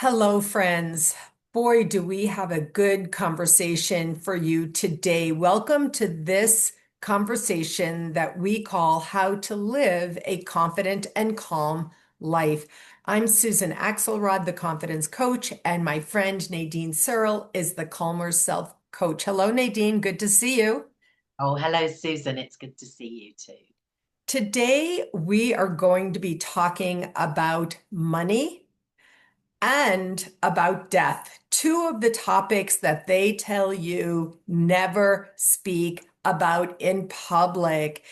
Hello, friends. Boy, do we have a good conversation for you today. Welcome to this conversation that we call How to Live a Confident and Calm Life. I'm Susan Axelrod, the confidence coach, and my friend Nadine Searle is the Calmer Self Coach. Hello, Nadine. Good to see you. Oh, hello, Susan. It's good to see you too. Today, we are going to be talking about money and about death, two of the topics that they tell you never speak about in public.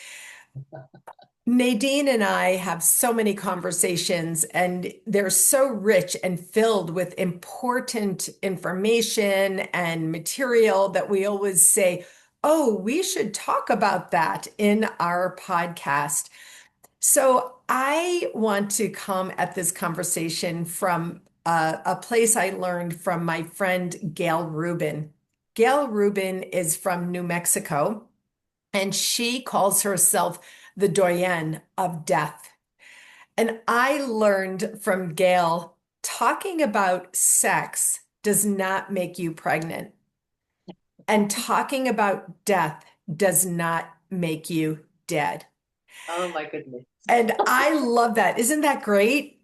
Nadine and I have so many conversations, and they're so rich and filled with important information and material that we always say, oh, we should talk about that in our podcast. So I want to come at this conversation from a place I learned from my friend Gail Rubin. Gail Rubin is from New Mexico, and she calls herself the doyenne of death. And I learned from Gail talking about sex does not make you pregnant, and talking about death does not make you dead. Oh my goodness. And I love that. Isn't that great?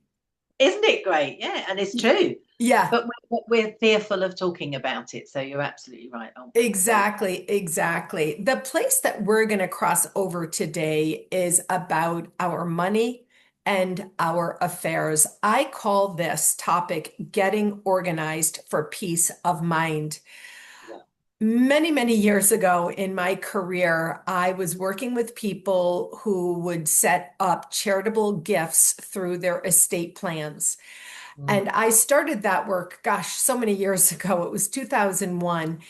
Isn't it great? Yeah, and it's true. Yeah, But we're fearful of talking about it. So you're absolutely right, aren't we? So exactly, exactly. The place that we're going to cross over today is about our money and our affairs. I call this topic getting organized for peace of mind. yeah. Many, many years ago in my career, I was working with people who would set up charitable gifts through their estate plans. Mm. And I started that work, gosh, so many years ago. It was 2001.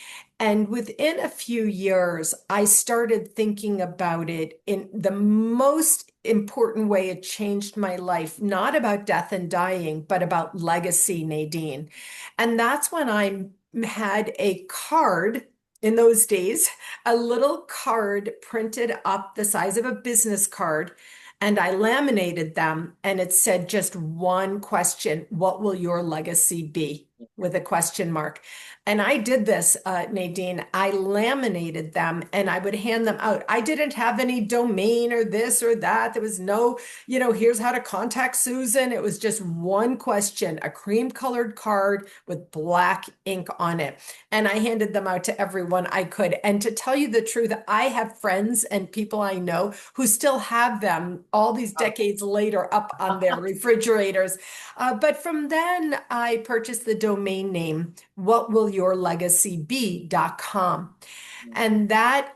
And within a few years, I started thinking about it in the most important way it changed my life, not about death and dying, but about legacy, Nadine. And that's when I had a card in those days, a little card printed up the size of a business card, and I laminated them, and it said just one question: what will your legacy be? With a question mark. And I did this, Nadine. I laminated them and I would hand them out. I didn't have any domain or this or that. There was no, here's how to contact Susan. It was just one question, a cream colored card with black ink on it. And I handed them out to everyone I could. And to tell you the truth, I have friends and people I know who still have them all these decades later up on their refrigerators. But from then, I purchased the domain name, whatwillyourlegacybe.com. And that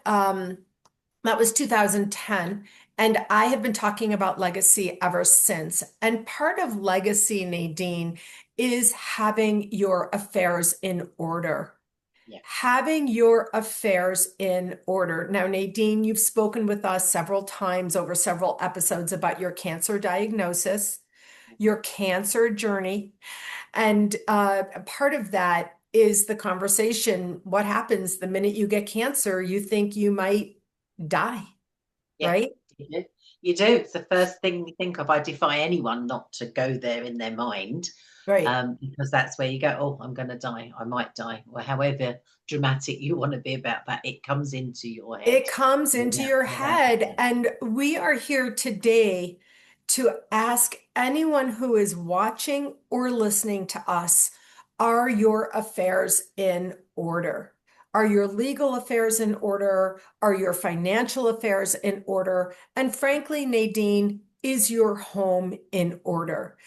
was 2010. And I have been talking about legacy ever since. And part of legacy, Nadine, is having your affairs in order. Yeah. Having your affairs in order. Now, Nadine, you've spoken with us several times over several episodes about your cancer diagnosis, your cancer journey. And part of that is the conversation. What happens the minute you get cancer? You think you might die, Yeah. right? You do. You do. It's the first thing you think of. I defy anyone not to go there in their mind, Right. because that's where you go, oh, I'm going to die. I might die. Or however dramatic you want to be about that, it comes into your head It comes into your without head. fail. And we are here today to ask anyone who is watching or listening to us, are your affairs in order? Are your legal affairs in order? Are your financial affairs in order? And frankly, Nadine, is your home in order?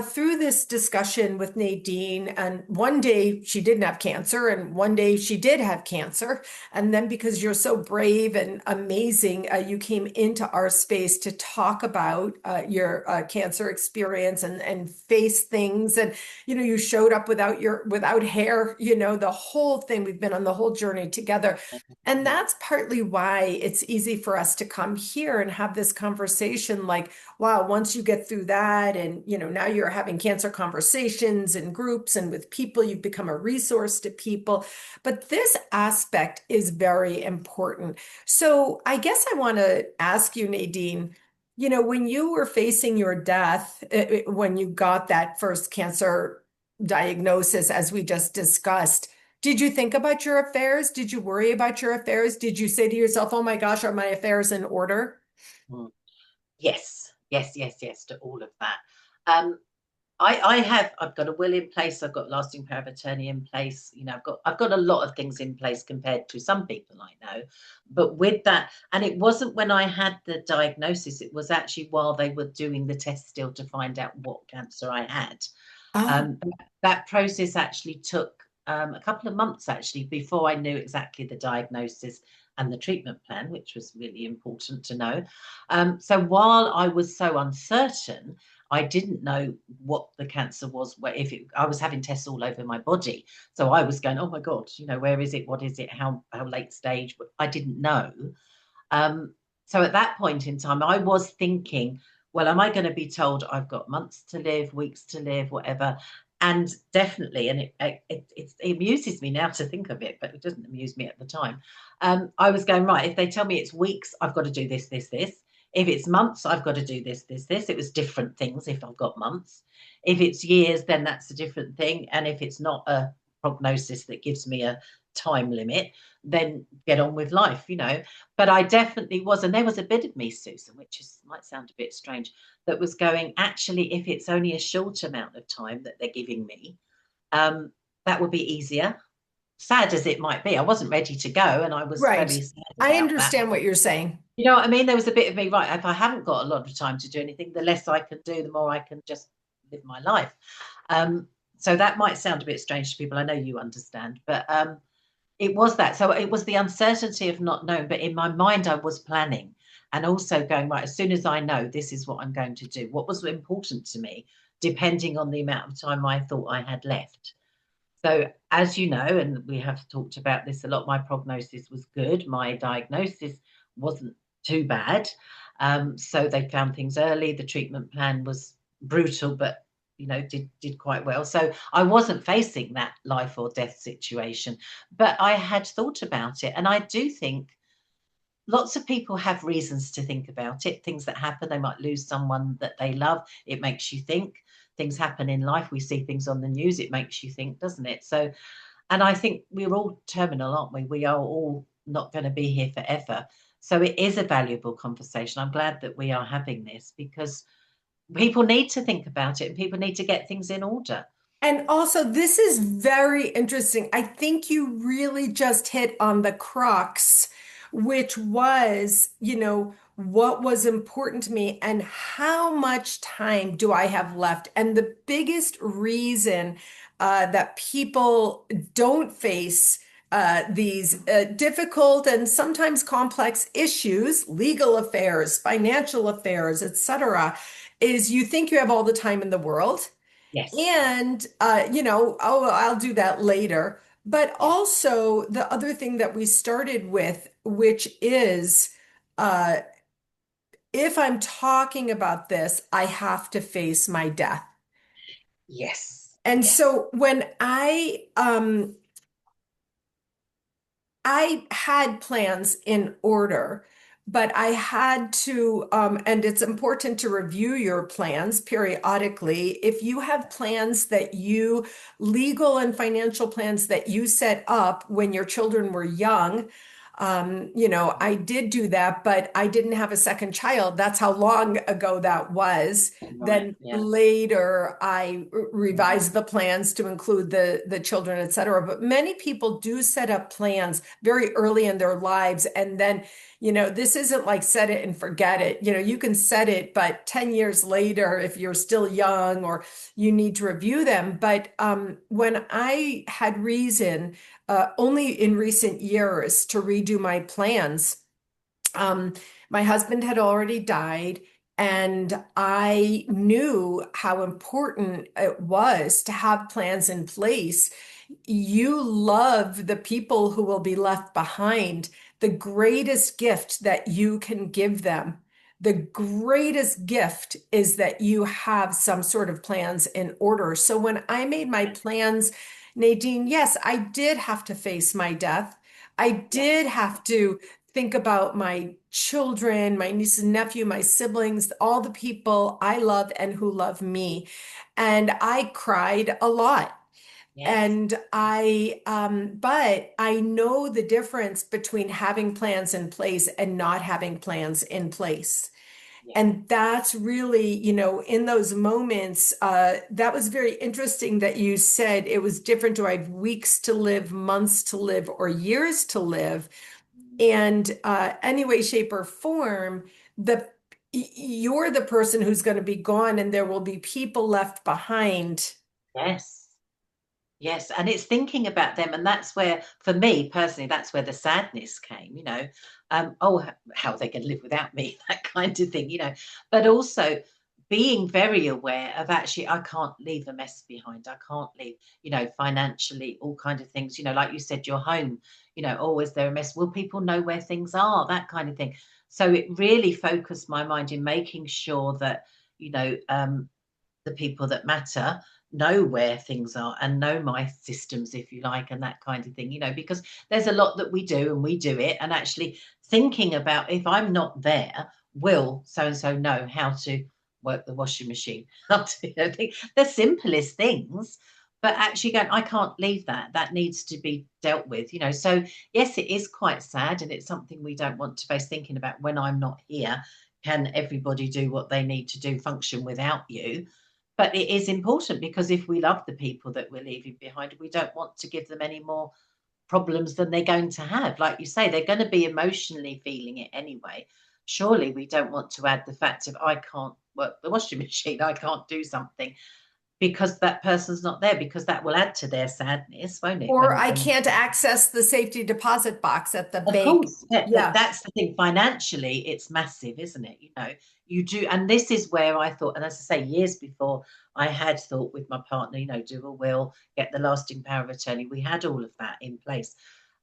Through this discussion with Nadine, and one day she didn't have cancer, and one day she did have cancer. And then, because you're so brave and amazing, you came into our space to talk about your cancer experience and face things. And you showed up without hair. The whole thing. We've been on the whole journey together, and Yeah. that's partly why it's easy for us to come here and have this conversation. Like, wow, once you get through that, and now you're having cancer conversations in groups and with people, you've become a resource to people. But this aspect is very important. So I guess I want to ask you, Nadine, when you were facing your death, when you got that first cancer diagnosis, as we just discussed. Did you think about your affairs? Did you worry about your affairs? Did you say to yourself, oh my gosh, are my affairs in order? Mm. Yes, yes, yes, yes to all of that. Um, I've got a will in place. I've got lasting power of attorney in place. I've got a lot of things in place compared to some people I know. But with that, and it wasn't when I had the diagnosis, it was actually while they were doing the test still to find out what cancer I had. Oh, Um, that process actually took a couple of months actually before I knew exactly the diagnosis and the treatment plan, which was really important to know. So while I was so uncertain, I didn't know what the cancer was. I was having tests all over my body, so I was going, "Oh my God, where is it? What is it? How late stage?" But I didn't know. Um, so at that point in time, I was thinking, well, am I going to be told I've got months to live, weeks to live, whatever? And definitely, and it amuses me now to think of it, but it doesn't amuse me at the time. I was going, right, if they tell me it's weeks, I've got to do this, this, this. If it's months, I've got to do this, this, this. It was different things if I've got months. If it's years, then that's a different thing. And if it's not a prognosis that gives me a time limit, then get on with life. But I definitely was, and there was a bit of me, Susan, which might sound a bit strange, that was going, actually, if it's only a short amount of time that they're giving me, that would be easier. Sad as it might be, I wasn't ready to go, and I was right. very sad I about that. understand what you're saying. You know what I mean? There was a bit of me, right? If I haven't got a lot of time to do anything, the less I can do, the more I can just live my life. Um, so that might sound a bit strange to people. I know you understand, but it was that. So it was the uncertainty of not knowing, but in my mind, I was planning and also going, right, as soon as I know this is what I'm going to do, what was important to me, depending on the amount of time I thought I had left. So, as you know, and we have talked about this a lot, my prognosis was good. My diagnosis wasn't too bad. So they found things early. The treatment plan was brutal, but did quite well. So I wasn't facing that life or death situation, but I had thought about it. And I do think lots of people have reasons to think about it. Things that happen, they might lose someone that they love. It makes you think. Things happen in life. We see things on the news. It makes you think, doesn't it? So, and I think we're all terminal, aren't we? We are all not going to be here forever. So it is a valuable conversation. I'm glad that we are having this because people need to think about it and people need to get things in order. And also, this is very interesting. I think you really just hit on the crux, which was, what was important to me and how much time do I have left? And the biggest reason that people don't face these difficult and sometimes complex issues, legal affairs, financial affairs, etc., is you think you have all the time in the world. Yes. And, oh, I'll do that later. But Yeah. also, the other thing that we started with, which is uh, if I'm talking about this, I have to face my death. Yes. And Yes. so when I had plans in order, but I had to, and it's important to review your plans periodically. If you have plans legal and financial plans that you set up when your children were young, I did do that, but I didn't have a second child. That's how long ago that was. Right. Then Yeah. later, I Mm. revised the plans to include the children, et cetera. But many people do set up plans very early in their lives. And then, this isn't like set it and forget it. You can set it, but 10 years later, if you're still young or you need to review them. But when I had reason, only in recent years to redo my plans, um, my husband had already died, and I knew how important it was to have plans in place. You love the people who will be left behind. The greatest gift that you can give them, the greatest gift is that you have some sort of plans in order. So when I made my Yeah. plans, Nadine, yes, I did have to face my death. I Yeah. did have to think about my children, my nieces and nephew, my siblings, all the people I love and who love me. And I cried a lot. Yes. And but I know the difference between having plans in place and not having plans in place. Yeah. And that's really, in those moments, that was very interesting that you said it was different. Do I have weeks to live, months to live, or years to live? Mm. And any way, shape, or form, you're the person who's going to be gone, and there will be people left behind. Yes. Yes, and it's thinking about them, and that's where, for me personally, that's where the sadness came. Oh, how are they going to live without me? That kind of thing. But also being very aware of actually, I can't leave a mess behind. I can't leave, financially, all kind of things. Like you said, your home. Oh, is there a mess? Will people know where things are? That kind of thing. So it really focused my mind in making sure that you know. The people that matter know where things are and know my systems, if you like, and that kind of thing, because there's a lot that we do and we do it. And actually thinking about, if I'm not there, will so and so know how to work the washing machine? The simplest things, but actually going, I can't leave that needs to be dealt with. So yes, it is quite sad, and it's something we don't want to face, thinking about, when I'm not here, can everybody do what they need to do, function without you? But it is important, because if we love the people that we're leaving behind, we don't want to give them any more problems than they're going to have. Like you say, they're going to be emotionally feeling it anyway. Surely we don't want to add the fact of, I can't work the washing machine, I can't do something because that person's not there, because that will add to their sadness, won't it? Or When I when can't access the safety deposit box at the Of bank. course, yeah, but Yeah. that's the thing. Financially, it's massive, isn't it? You do, and this is where I thought, and as I say, years before, I had thought with my partner, do a will, get the lasting power of attorney. We had all of that in place,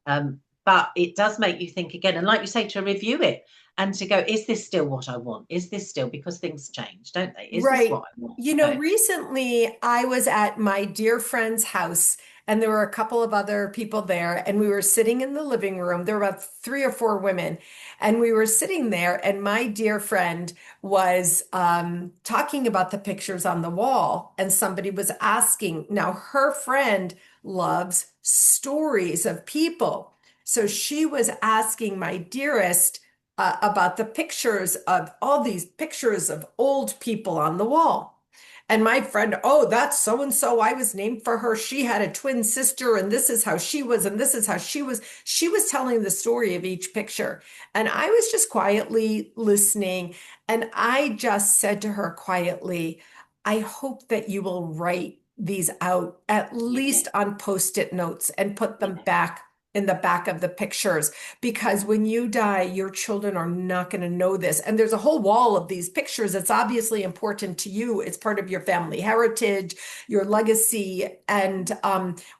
but it does make you think again, and like you say, to review it and to go, is this still what I want? Is this still, because things change, don't they? Is this Right. what I want? Recently I was at my dear friend's house and there were a couple of other people there and we were sitting in the living room. There were about three or four women and we were sitting there and my dear friend was talking about the pictures on the wall and somebody was asking. Now her friend loves stories of people. So she was asking my dearest about the pictures of all these pictures of old people on the wall. And my friend, oh, that's so and so. I was named for her. She had a twin sister, and this is how she was, and this is how she was. She was telling the story of each picture. And I was just quietly listening. And I just said to her quietly, I hope that you will write these out, at Yeah, least on post-it notes, and put them yeah, back in the back of the pictures because when you die, your children are not going to know this. And there's a whole wall of these pictures. It's obviously important to you. It's part of your family heritage, your legacy. And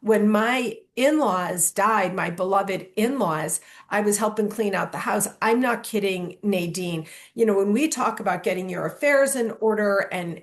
when my in-laws died, my beloved in-laws, I was helping clean out the house. I'm not kidding, Nadine. When we talk about getting your affairs in order and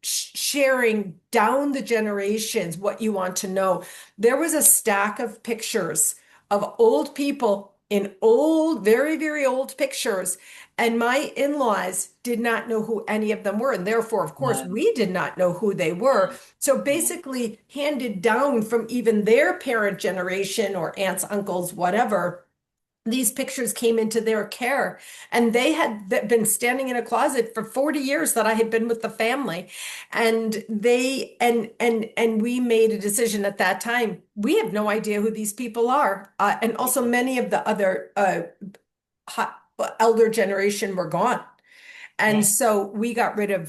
sharing down the generations what you want to know, there was a stack of pictures of old people in old, very, very old pictures. And my in-laws did not know who any of them were. And therefore, of course, no, we did not know who they were. no, So yeah, basically, handed down from even their parent generation or aunts, uncles, whatever, these pictures came into their care and they had been standing in a closet for 40 years that I had been with the family and we made a decision at that time. We have no idea who these people are, and also yeah, many of the other elder generation were gone. And yeah, so we got rid yeah,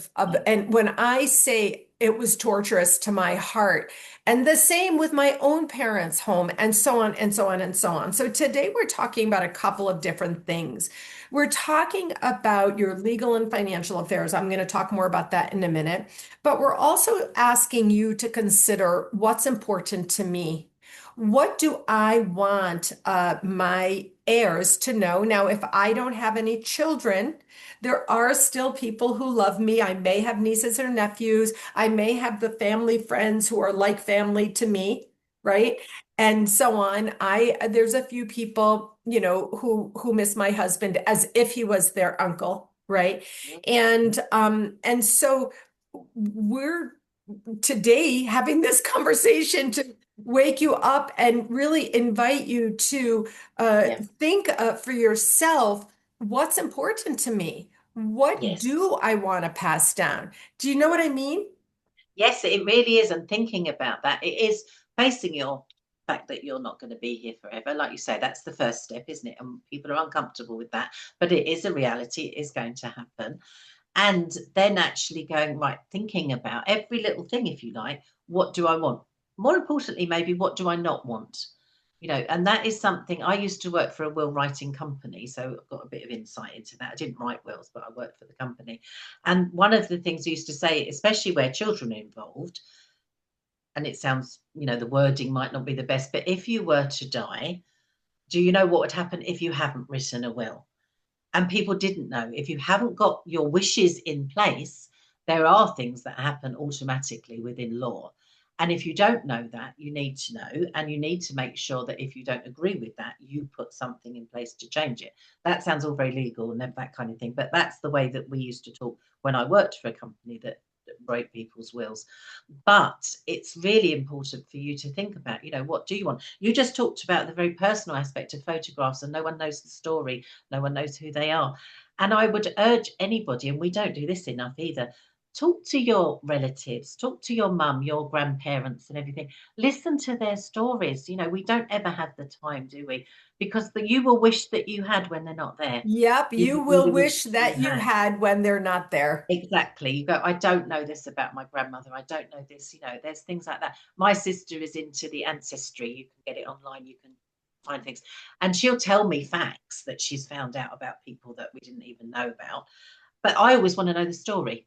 and when I say it was torturous to my heart, and the same with my own parents' home, and so on and so on and so on. So today we're talking about a couple of different things. We're talking about your legal and financial affairs. I'm going to talk more about that in a minute, but we're also asking you to consider what's important to me. What do I want my heirs to know? Now, if I don't have any children, there are still people who love me. I may have nieces or nephews. I may have the family friends who are like family to me, right? and so on. There's a few people, who miss my husband as if he was their uncle, right? And so we're today having this conversation to wake you up and really invite you to Yeah. think for yourself, what's important to me? What Yes. do I want to pass down? Do you know what I mean? Yes, it really is. And thinking about that, it is facing your fact that you're not going to be here forever. Like you say, that's the first step, isn't it? And people are uncomfortable with that, but it is a reality. It is going to happen. And then actually going, right, thinking about every little thing, if you like, what do I want? More importantly, maybe what do I not want? And that is something. I used to work for a will writing company, so I've got a bit of insight into that. I didn't write wills, but I worked for the company. And one of the things I used to say, especially where children are involved, and it sounds, the wording might not be the best, but if you were to die, do you know what would happen if you haven't written a will? And people didn't know. If you haven't got your wishes in place, there are things that happen automatically within law. And if you don't know that, you need to know, and you need to make sure that if you don't agree with that, you put something in place to change it. That sounds all very legal and that kind of thing, but that's the way that we used to talk when I worked for a company that wrote people's wills. But it's really important for you to think about, what do you want? You just talked about the very personal aspect of photographs, and no one knows the story, no one knows who they are. And I would urge anybody, and we don't do this enough either, talk to your relatives, talk to your mum, your grandparents, and everything. Listen to their stories. We don't ever have the time, do we? Because you will wish that you had when they're not there. Yep, You you will really wish wish you that you had. had when they're not there. Exactly. You go, I don't know this about my grandmother. I don't know this. There's things like that. My sister is into the ancestry. You can get it online. You can find things. And she'll tell me facts that she's found out about people that we didn't even know about. But I always want to know the story,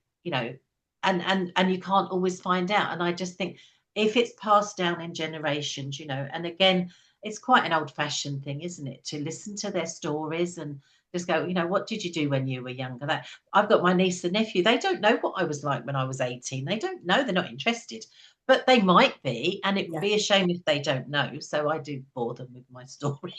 and you can't always find out. And I just think if it's passed down in generations, and again, it's quite an old-fashioned thing, isn't it, to listen to their stories and just go, what did you do when you were younger? That I've got my niece and nephew. They don't know what I was like when I was 18. They don't know. They're not interested, but they might be, and it would Yeah. be a shame if they don't know. So I do bore them with my story.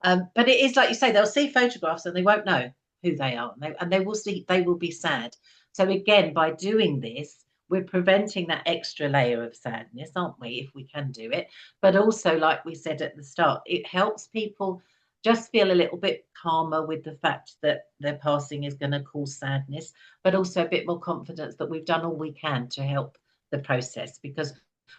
But it is like you say, they'll see photographs and they won't know who they are, and they will see, they will be sad. So again, by doing this, we're preventing that extra layer of sadness, aren't we, if we can do it? But also, like we said at the start, it helps people just feel a little bit calmer with the fact that their passing is going to cause sadness, but also a bit more confidence that we've done all we can to help the process. Because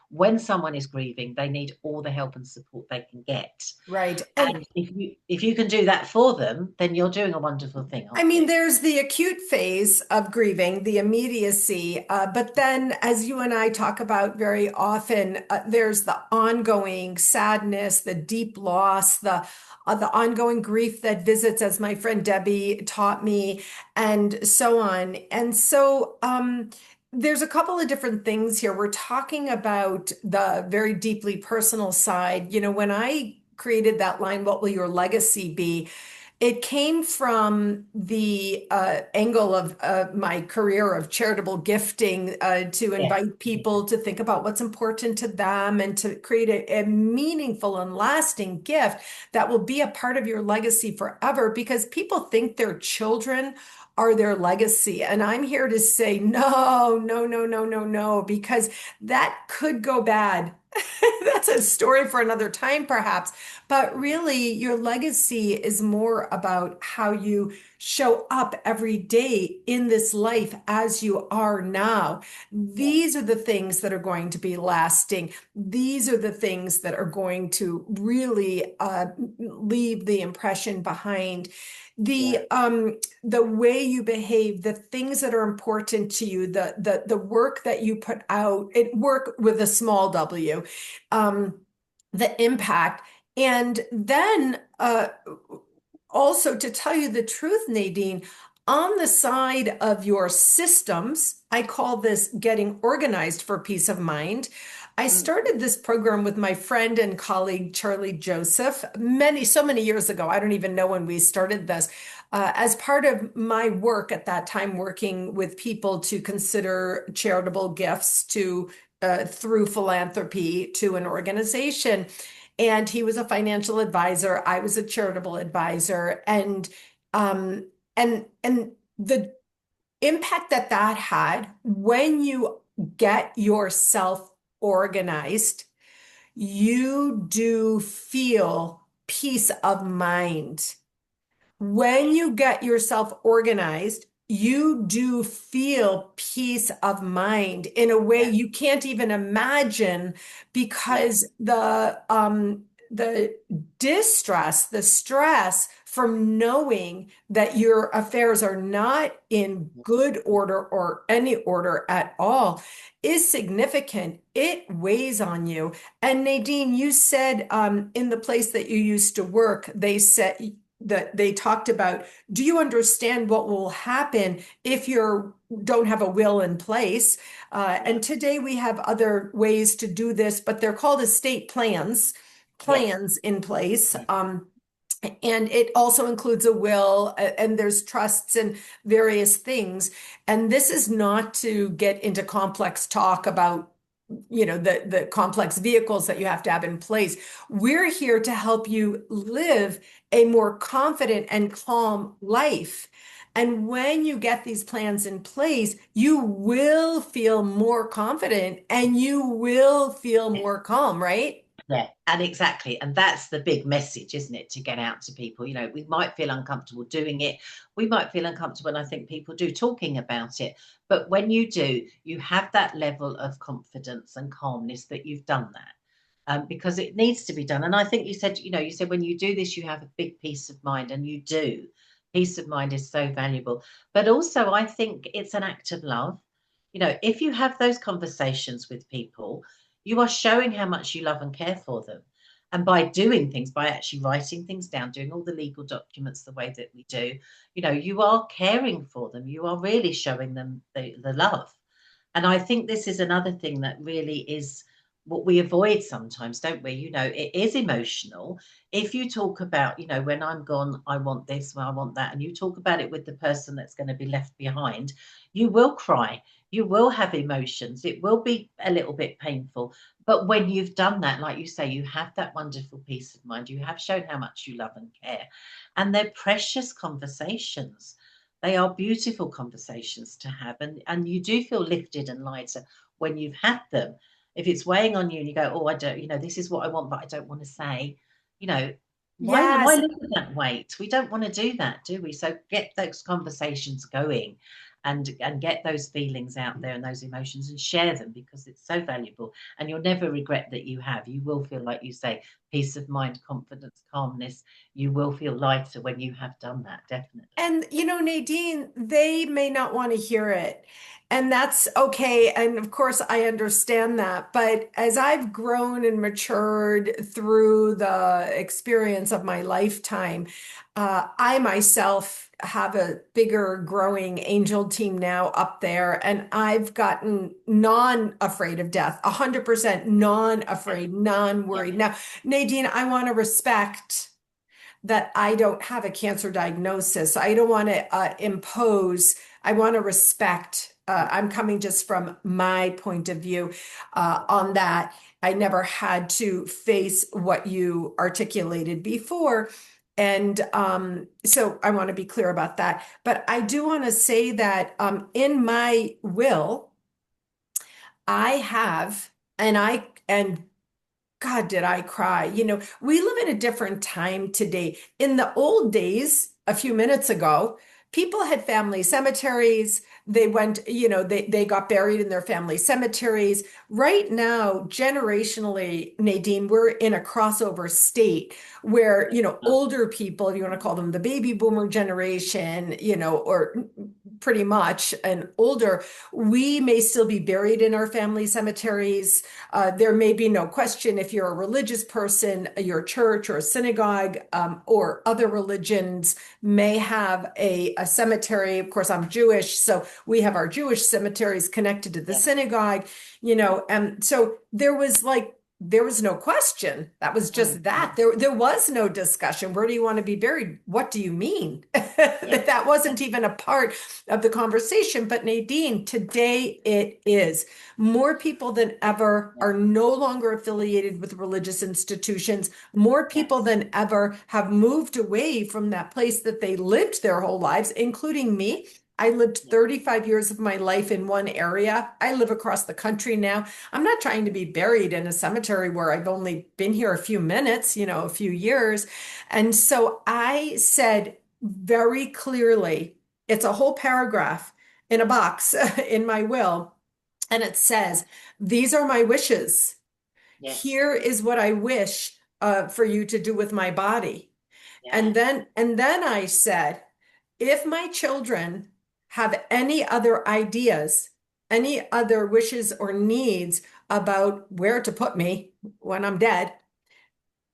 when someone is grieving, they need all the help and support they can get. Right. And And if you can do that for them, then you're doing a wonderful thing, I aren't mean, you? there's the acute phase of grieving, the immediacy, but then, as you and I talk about very often, there's the ongoing sadness, the deep loss, the ongoing grief that visits, as my friend Debbie taught me, and so on. And so, there's a couple of different things here. We're talking about the very deeply personal side. When I created that line, "What will your legacy be?" It came from the angle of my career of charitable gifting to Yeah. invite people to think about what's important to them and to create a meaningful and lasting gift that will be a part of your legacy forever, because people think their children are their legacy. And I'm here to say, no, no, no, no, no, no, because that could go bad. That's a story for another time, perhaps. But really, your legacy is more about how you show up every day in this life as you are now. Yeah. These are the things that are going to be lasting. These are the things that are going to really leave the impression behind. Yeah. The way you behave, the things that are important to you, the work that you put out, it work with a small W, um, the impact. And then also, to tell you the truth, Nadine, on the side of your systems, I call this getting organized for peace of mind. I Mm. started this program with my friend and colleague Charlie Joseph so many years ago. I don't even know when we started this. As part of my work at that time, working with people to consider charitable gifts to through philanthropy to an organization. And he was a financial advisor. I was a charitable advisor. Um, and the impact that that had when you get yourself organized, you do feel peace of mind. When you get yourself organized, you do feel peace of mind in a way Yeah, you can't even imagine yeah, because the distress, the stress from knowing that your affairs are not in good order or any order at all is significant. It weighs on you. And Nadine, you said in the place that you used to work, they said that they talked about, do you understand what will happen if you don't have a will in place? yeah, And today we have other ways to do this, but they're called estate yes, plans in place. And it also includes a will, and there's trusts and various things. And this is not to get into complex talk about the complex vehicles that you have to have in place. We're here to help you live a more confident and calm life. And when you get these plans in place, you will feel more confident and you will feel yes. more calm, right? Yeah, and exactly. And that's the big message, isn't it? To get out to people. We might feel uncomfortable doing it. We might feel uncomfortable, and I think people do talking about it. But when you do, you have that level of confidence and calmness that you've done that. Because it needs to be done. And I think you said when you do this, you have a big peace of mind, and you do. Peace of mind is so valuable. But also, I think it's an act of love. If you have those conversations with people, you are showing how much you love and care for them. And by doing things, by actually writing things down, doing all the legal documents the way that we do, you are caring for them. You are really showing them the love. And I think this is another thing that really is what we avoid sometimes, don't we? It is emotional. If you talk about, when I'm gone, I want this, well, I want that, and you talk about it with the person that's going to be left behind, you will cry. You will have emotions. It will be a little bit painful. But when you've done that, like you say, you have that wonderful peace of mind. You have shown how much you love and care. And they're precious conversations. They are beautiful conversations to have. And you do feel lifted and lighter when you've had them. If it's weighing on you and you go, oh, I don't, this is what I want, but I don't want to say, you know, why Yes. live with that weight? We don't want to do that, do we? So get those conversations going and get those feelings out there and those emotions and share them because it's so valuable. And you'll never regret that you have. You will feel, like you say, peace of mind, confidence, calmness. You will feel lighter when you have done that, definitely. And Nadine, they may not want to hear it. And that's okay. And of course, I understand that. But as I've grown and matured through the experience of my lifetime, I myself have a bigger growing angel team now up there. And I've gotten non-afraid of death, 100% Yeah, non-afraid, yeah, non-worried. Now, Nadine, I want to respect that I don't have a cancer diagnosis. I don't want to impose, I want to respect. I'm coming just from my point of view on that. I never had to face what you articulated before. And so I want to be clear about that. But I do want to say that in my will, I have, and God, did I cry? We live in a different time today. In the old days, a few minutes ago, people had family cemeteries. They went, they got buried in their family cemeteries. Right now, generationally, Nadine, we're in a crossover state where, older people, if you want to call them the baby boomer generation, or pretty much and older, we may still be buried in our family cemeteries. There may be no question if you're a religious person, your church or a synagogue or other religions may have a cemetery. Of course, I'm Jewish, so we have our Jewish cemeteries connected to the yeah, synagogue, and so there was like there was no question. That was Mm, just that. mm. There was no discussion. Where do you want to be buried? What do you mean? Yeah, That wasn't even a part of the conversation. But Nadine, today it is. More people than ever yeah, are no longer affiliated with religious institutions. More people yes, than ever have moved away from that place that they lived their whole lives, including yeah, me. I lived yeah, 35 years of my life in one area. I live across the country now. I'm not trying to be buried in a cemetery where I've only been here a few minutes, a few years. And so I said very clearly, it's a whole paragraph in a box in my will. And it says, these are my wishes. yes, Here is what I wish for you to do with my body. yeah, And then I said, if my children have any other ideas, any other wishes or needs about where to put me when I'm dead,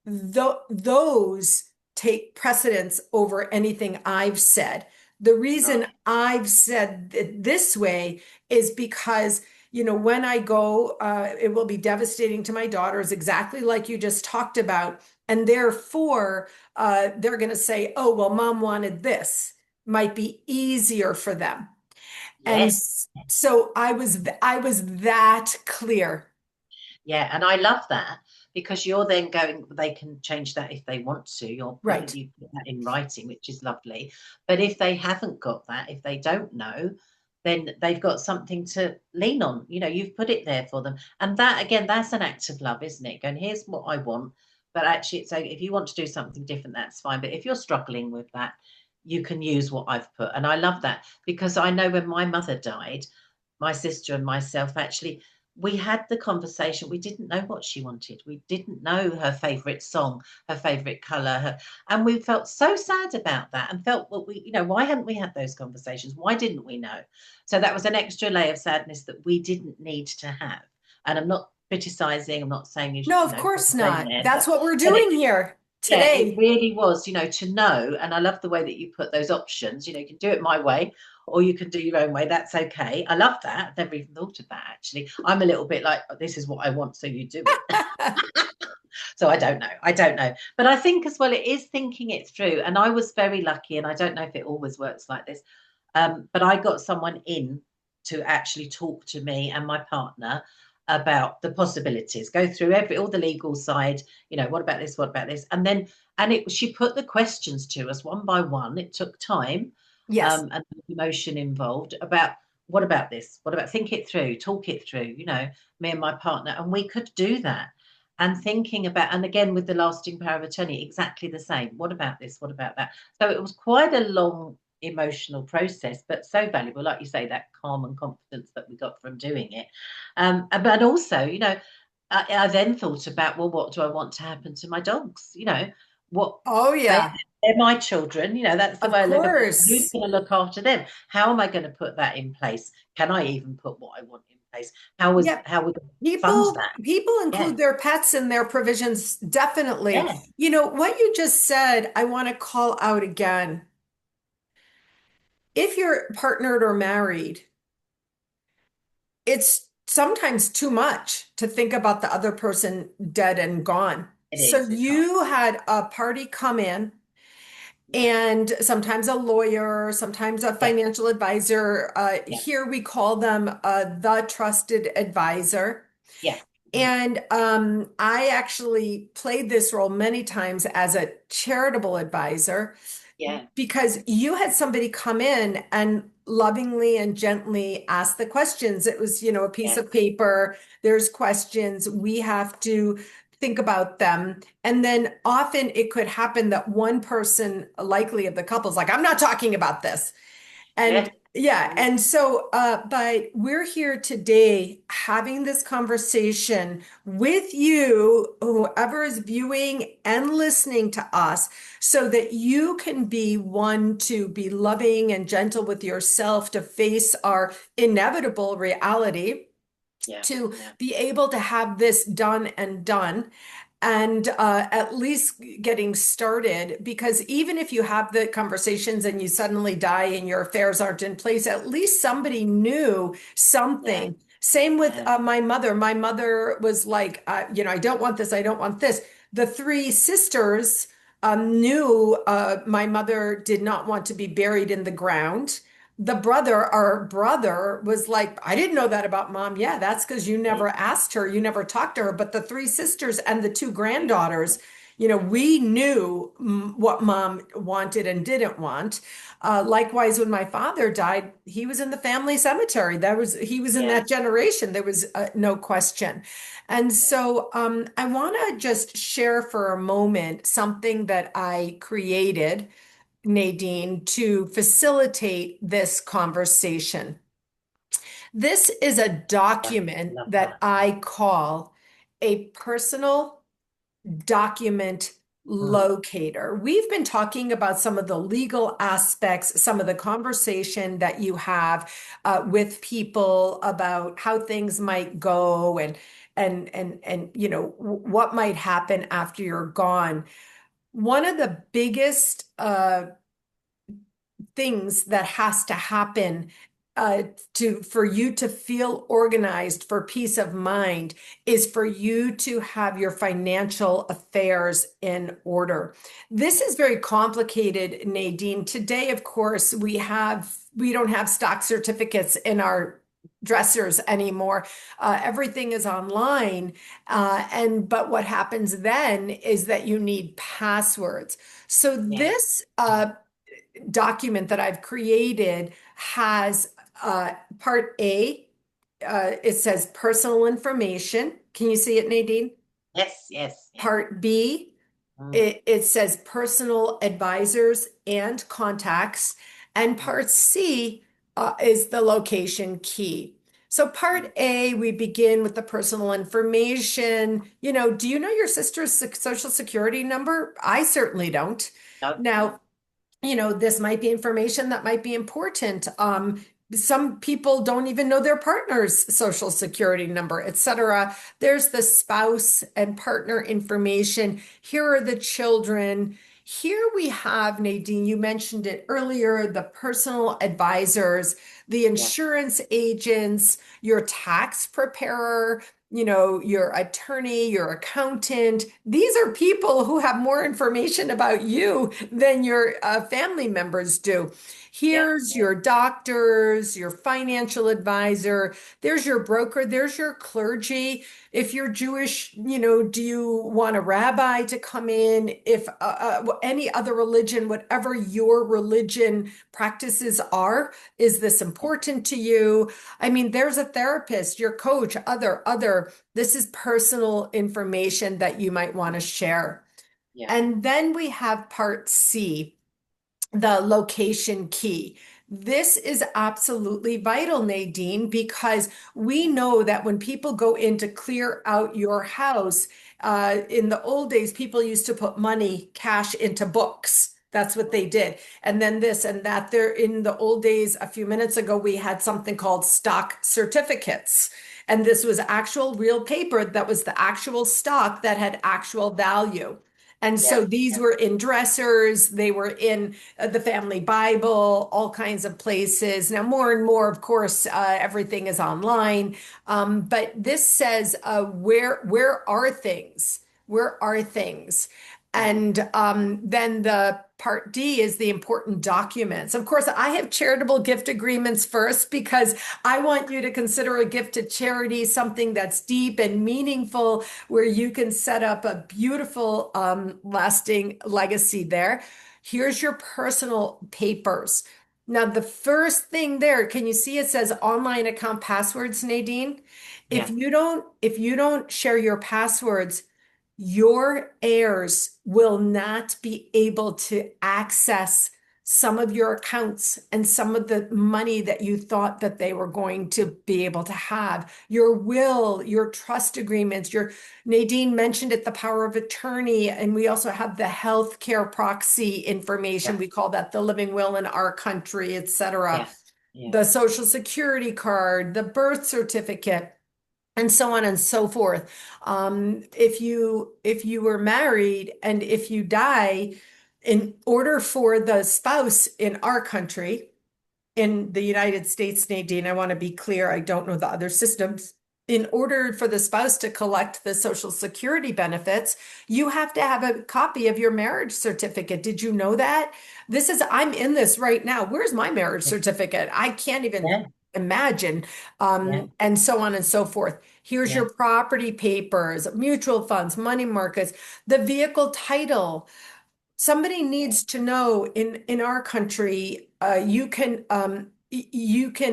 those take precedence over anything I've said. The reason right, I've said it this way is because, when I go, it will be devastating to my daughters, exactly like you just talked about. And therefore, they're going to say, oh, well, mom wanted this. Might be easier for them. And yes. so I was that clear. Yeah, and I love that because you're then going, they can change that if they want to. You're putting Right. you put that in writing, which is lovely. But if they haven't got that, if they don't know, then they've got something to lean on. You've put it there for them. And that again, that's an act of love, isn't it? Going, here's what I want. But actually, so if you want to do something different, that's fine. But if you're struggling with that, you can use what I've put. And I love that because I know when my mother died, my sister and myself actually we had the conversation. We didn't know what she wanted. We didn't know her favorite song, her favorite color, and we felt so sad about that and felt, well, why hadn't we had those conversations? Why didn't we know? So that was an extra layer of sadness that we didn't need to have. And I'm not criticizing, I'm not saying you should, No, of put course the blame not. there, That's what we're but doing here yeah, it today. really was, to know. And I love the way that you put those options. You can do it my way or you can do your own way. That's okay. I love that. I've never even thought of that actually. I'm a little bit like, oh, this is what I want, so you do it. So I don't know. I don't know. But I think as well, it is thinking it through. And I was very lucky, and I don't know if it always works like this. But I got someone in to actually talk to me and my partner about the possibilities, go through all the legal side, what about this, what about this? She put the questions to us one by one. It took time, Yes. and emotion involved about what about this? What about think it through, talk it through, me and my partner, and we could do that. And thinking about, and again with the lasting power of attorney, exactly the same. What about this? What about that? So it was quite a long emotional process, but so valuable, like you say, that calm and confidence that we got from doing it. But also, I then thought about, well, what do I want to happen to my dogs? What Oh, they, yeah. they're my children. That's the Of way I look at it. Who's course. going to look after them? How am I going to put that in place? Can I even put what I want in place? Yeah. How we going to fund People that? people Yeah, include their pets in their provisions, definitely. yeah, What you just said, I want to call out again. If you're partnered or married, it's sometimes too much to think about the other person dead and gone. it So is. It's hard. you had a party come in, Yeah, and sometimes a lawyer, sometimes a yeah, financial advisor. yeah, Here we call them the trusted advisor. yeah, mhm, And I actually played this role many times as a charitable advisor yeah, because you had somebody come in and lovingly and gently ask the questions. It was, a piece of yes, paper, there's questions, we have to think about them. And then often it could happen that one person, likely of the couple, is like, I'm not talking about this. And yeah, yeah, mhm, and so, but we're here today having this conversation with you, whoever is viewing and listening to us, so that you can be one to be loving and gentle with yourself to face our inevitable reality, yeah, to yeah, be able to have this done and done and at least getting started, because even if you have the conversations and you suddenly die and your affairs aren't in place, at least somebody knew yeah, something Same with Yeah. my mother. My mother was like, I don't want this, I don't want this. The three sisters knew my mother did not want to be buried in the ground. Our brother was like, I didn't know that about mom. Yeah, that's because you never asked her, you never talked to her. But the three sisters and the two granddaughters, we knew what mom wanted and didn't want. Likewise, when my father died, he was in the family cemetery. He was in Yeah. that generation. There was no question. And so I want to just share for a moment something that I created, Nadine, to facilitate this conversation. This is a I document love that that. I call a personal document Mm. locator. We've been talking about some of the legal aspects, some of the conversation that you have with people about how things might go and what might happen after you're gone. One of the biggest things that has to happen uh, for you to feel organized for peace of mind is for you to have your financial affairs in order. This is very complicated, Nadine. Today, of course, we don't have stock certificates in our dressers anymore. Everything is online. But what happens then is that you need passwords. So Yeah. this document that I've created has part A, it says personal information. Can you see it, Nadine? Yes, yes, yeah. Part B, Mm, it says personal advisors and contacts. And mm, part C is the location key. So mm. part A, we begin with the personal information. Do you know your sister's social security number? I certainly don't. No, no. Now, this might be information that might be important. Some people don't even know their partner's social security number, etc. There's the spouse and partner information. Here are the children. Here we have, Nadine, you mentioned it earlier, the personal advisors, the Yeah, insurance agents, your tax preparer, your attorney, your accountant. These are people who have more information about you than your family members do. yeah, Here's yeah, your doctors, your financial advisor, there's your broker, there's your clergy. If you're Jewish, do you want a rabbi to come in? If any other religion, whatever your religion practices are, is this important to you? I mean, there's a therapist, your coach, other. This is personal information that you might want to share. yeah, And then we have part C, the location key. This is absolutely vital, Nadine, because we know that when people go in to clear out your house, in the old days, people used to put money, cash into books. That's what they did. And then this and that. There in the old days, a few minutes ago, we had something called stock certificates. And this was actual real paper that was the actual stock that had actual value. And yeah, so these yeah, were in dressers, they were in the family Bible, all kinds of places. Now, more and more, of course, everything is online. But this says, where are things? Where are things? mm, And then the part D is the important documents. Of course, I have charitable gift agreements first because I want you to consider a gift to charity something that's deep and meaningful, where you can set up a beautiful, lasting legacy there. Here's your personal papers. Now, the first thing there, can you see it says online account passwords, Nadine? yeah, If you don't share your passwords, your heirs will not be able to access some of your accounts and some of the money that you thought that they were going to be able to have. Your will, your trust agreements, your Nadine mentioned it, the power of attorney, and we also have the healthcare proxy information. yeah, We call that the living will in our country, etc. yeah, yeah, The social security card, the birth certificate, and so on and so forth. If you were married and if you die, in order for the spouse in our country, in the United States, Nadine, I want to be clear, I don't know the other systems. In order for the spouse to collect the Social Security benefits, you have to have a copy of your marriage certificate. Did you know that? I'm in this right now. Where's my marriage certificate? I can't even Yeah, imagine, yeah, and so on and so forth. Here's yeah, your property papers, mutual funds, money markets, the vehicle title. Somebody needs to know in our country, you can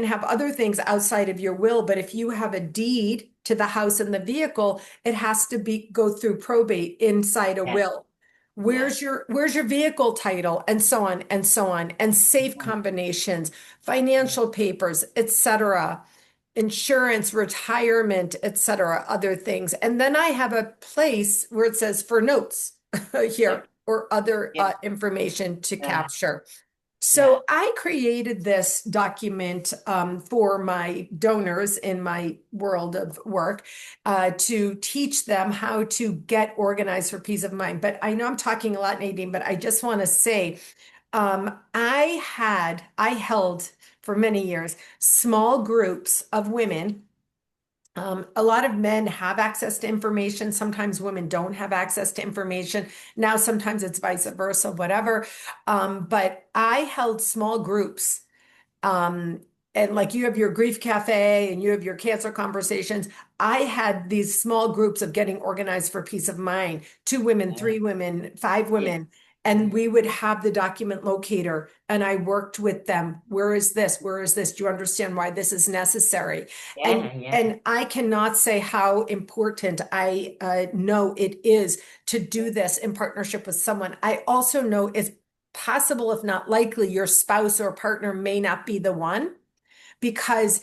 have other things outside of your will, but if you have a deed to the house and the vehicle, it has to be go through probate inside a yeah, will. yeah, Where's your vehicle title, and so on and so on, and safe yeah, combinations, yeah, financial papers, etc., insurance, retirement, etc., other things. And then I have a place where it says for notes yeah, here or other yeah, information to yeah, capture. yeah, So I created this document for my donors in my world of work to teach them how to get organized for peace of mind. But I know I'm talking a lot, Nadine, but I just want to say I held for many years small groups of women. A lot of men have access to information. Sometimes women don't have access to information. Now, sometimes it's vice versa, whatever. But I held small groups. Um, and like you have your grief cafe and you have your cancer conversations. I had these small groups of getting organized for peace of mind, 2 women, yeah, 3 women, five yeah, women. And we would have the document locator and I worked with them. Where is this? Where is this? Do you understand why this is necessary? And yeah, yeah, and I cannot say how important I know it is to do this in partnership with someone. I also know it's possible, if not likely, your spouse or partner may not be the one because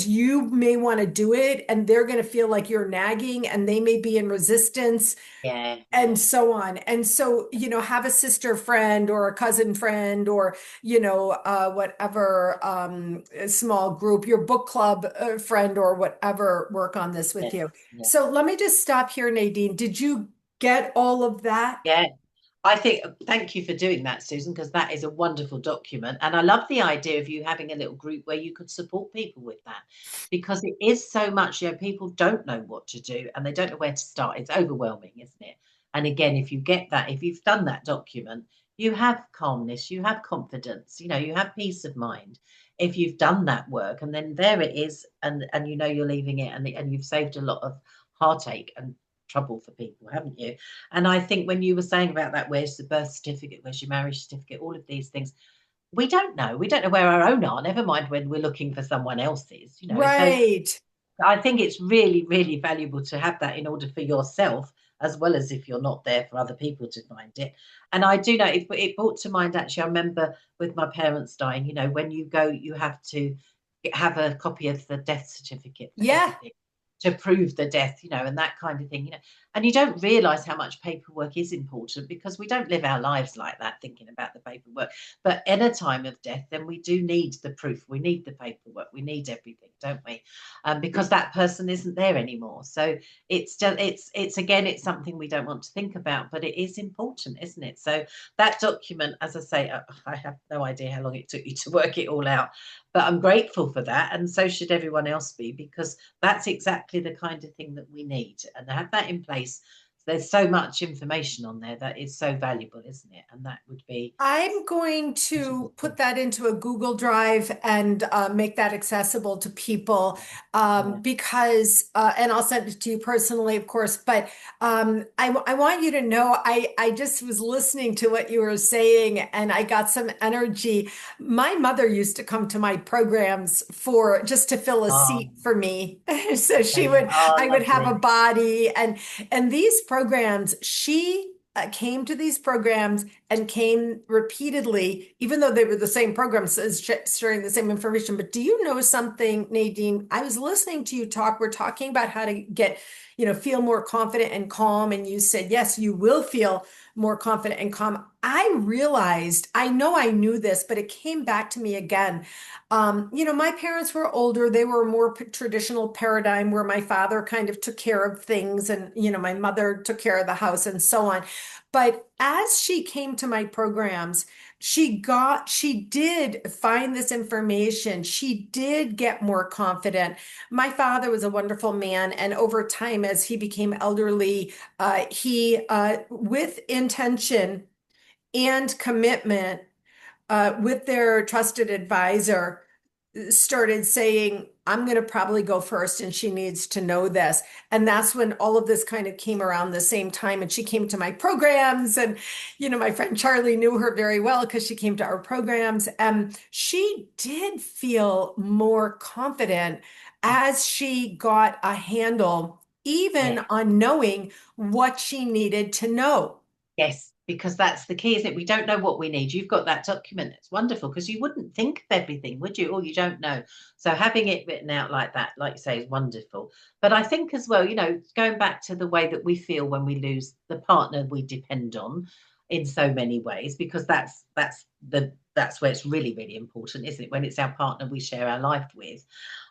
you may want to do it and they're going to feel like you're nagging and they may be in resistance yeah, and yeah, so on. And so, have a sister friend or a cousin friend or, whatever a small group, your book club friend or whatever, work on this with yes, you. yeah, So let me just stop here, Nadine. Did you get all of that? yeah. I think, thank you for doing that, Susan, because that is a wonderful document. And I love the idea of you having a little group where you could support people with that because it is so much, people don't know what to do and they don't know where to start. It's overwhelming, isn't it? And again, if you get that, if you've done that document, you have calmness, you have confidence, you have peace of mind. If you've done that work and then there it is, and you're leaving it and you've saved a lot of heartache and trouble for people, haven't you? And I think when you were saying about that, where's the birth certificate, where's your marriage certificate, all of these things, we don't know. We don't know where our own are, never mind when we're looking for someone else's. So Right. I think it's really, really valuable to have that in order for yourself, as well as if you're not there for other people to find it. And I do know it brought to mind, actually, I remember with my parents dying, when you go, you have to have a copy of the death certificate for Yeah. everything to prove the death, and that kind of thing. And you don't realize how much paperwork is important because we don't live our lives like that, thinking about the paperwork. But in a time of death, then we do need the proof. We need the paperwork. We need everything, don't we? Because that person isn't there anymore. So it's just, it's again, it's something we don't want to think about, but it is important, isn't it? So that document, as I say, I have no idea how long it took you to work it all out, but I'm grateful for that. And so should everyone else be, because that's exactly the kind of thing that we need. And to have that in place, there's so much information on there that is so valuable, isn't it? And that would be I'm going to put that into a Google Drive and make that accessible to people yeah, and I'll send it to you personally, of course. But I want you to know, I just was listening to what you were saying and I got some energy. My mother used to come to my programs for just to fill a oh, seat for me. So yeah, oh, I would have a lovely, body and these programs, she came to these programs and came repeatedly, even though they were the same programs as sharing the same information. But do you know something, Nadine? I was listening to you talk. We're talking about how to get, feel more confident and calm. And you said, yes, you will feel more confident and calm. I realized, I know I knew this, but it came back to me again. My parents were older. They were a more traditional paradigm where my father kind of took care of things and, my mother took care of the house and so on. But as she came to my programs, She did find this information. She did get more confident. My father was a wonderful man, and over time, as he became elderly, with intention and commitment, with their trusted advisor, started saying, I'm going to probably go first and she needs to know this. And that's when all of this kind of came around the same time. And she came to my programs. And, my friend Charlie knew her very well because she came to our programs. And she did feel more confident as she got a handle, even Yeah. on knowing what she needed to know. Yes, because that's the key, isn't it? We don't know what we need. You've got that document. It's wonderful because you wouldn't think of everything, would you? Or you don't know. So having it written out like that, like you say, is wonderful. But I think as well, going back to the way that we feel when we lose the partner we depend on in so many ways, because that's where it's really, really important, isn't it? When it's our partner we share our life with.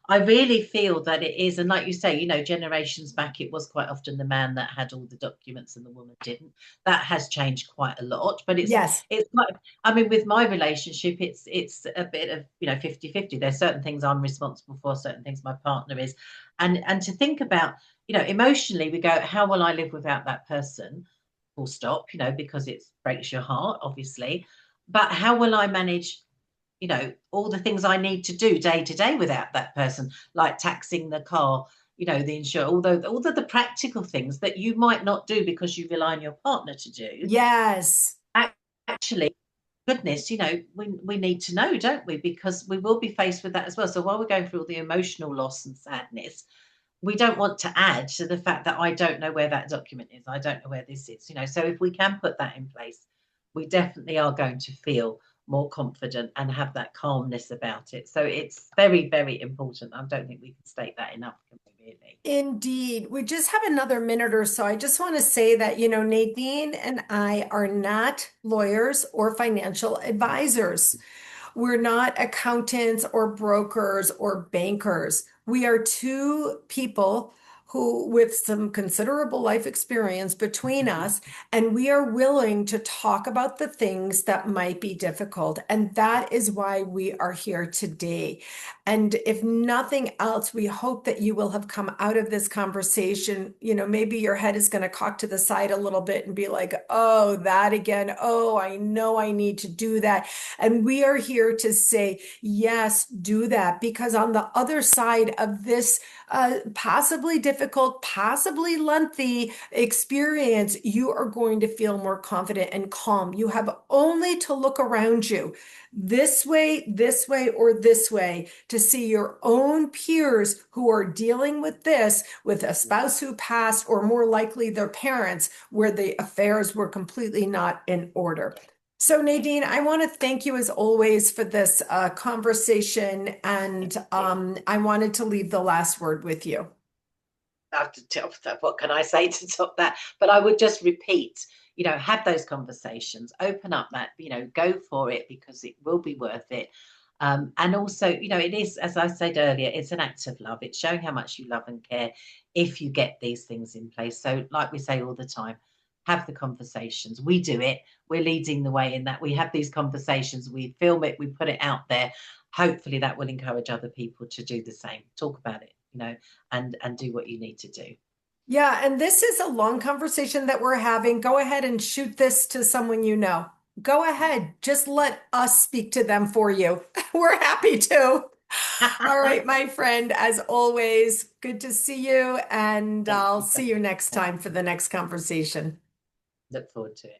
I really feel that it is, and like you say, generations back, it was quite often the man that had all the documents and the woman didn't. That has changed quite a lot, but Yes. it's quite, I mean, with my relationship, it's a bit of 50-50. There's certain things I'm responsible for, certain things my partner is. And to think about, emotionally, we go, how will I live without that person? Full stop, because it breaks your heart, obviously. But how will I manage all the things I need to do day to day without that person, like taxing the car, the insurance, although all the practical things that you might not do because you rely on your partner to do. Yes. Actually, goodness, we need to know, don't we? Because we will be faced with that as well. So while we're going through all the emotional loss and sadness, we don't want to add to the fact that I don't know where that document is. I don't know where this is, So if we can put that in place, we definitely are going to feel more confident and have that calmness about it. So it's very, very important. I don't think we can state that enough, can we really? Indeed. We just have another minute or so. I just want to say that, Nadine and I are not lawyers or financial advisors. We're not accountants or brokers or bankers. We are two people who, with some considerable life experience between us, and we are willing to talk about the things that might be difficult. And that is why we are here today. And if nothing else, we hope that you will have come out of this conversation. Maybe your head is going to cock to the side a little bit and be like, oh, that again. Oh, I know I need to do that. And we are here to say, yes, do that. Because on the other side of this possibly difficult, possibly lengthy experience, you are going to feel more confident and calm. You have only to look around you this way, or this way to see your own peers who are dealing with this, with a spouse who passed, or more likely their parents, where the affairs were completely not in order. So, Nadine, I want to thank you as always for this conversation, and I wanted to leave the last word with you. What can I say to top that? But I would just repeat, have those conversations, open up that, go for it because it will be worth it. And also, it is, as I said earlier, it's an act of love. It's showing how much you love and care if you get these things in place. So, like we say all the time, have the conversations. We do it. We're leading the way in that. We have these conversations, we film it, we put it out there. Hopefully that will encourage other people to do the same. Talk about it, and do what you need to do. Yeah, and this is a long conversation that we're having. Go ahead and shoot this to someone you know. Go ahead. Just let us speak to them for you. We're happy to. All right, my friend, as always, good to see you, and Thank I'll you so see you next much. time for the next conversation. Look forward to it.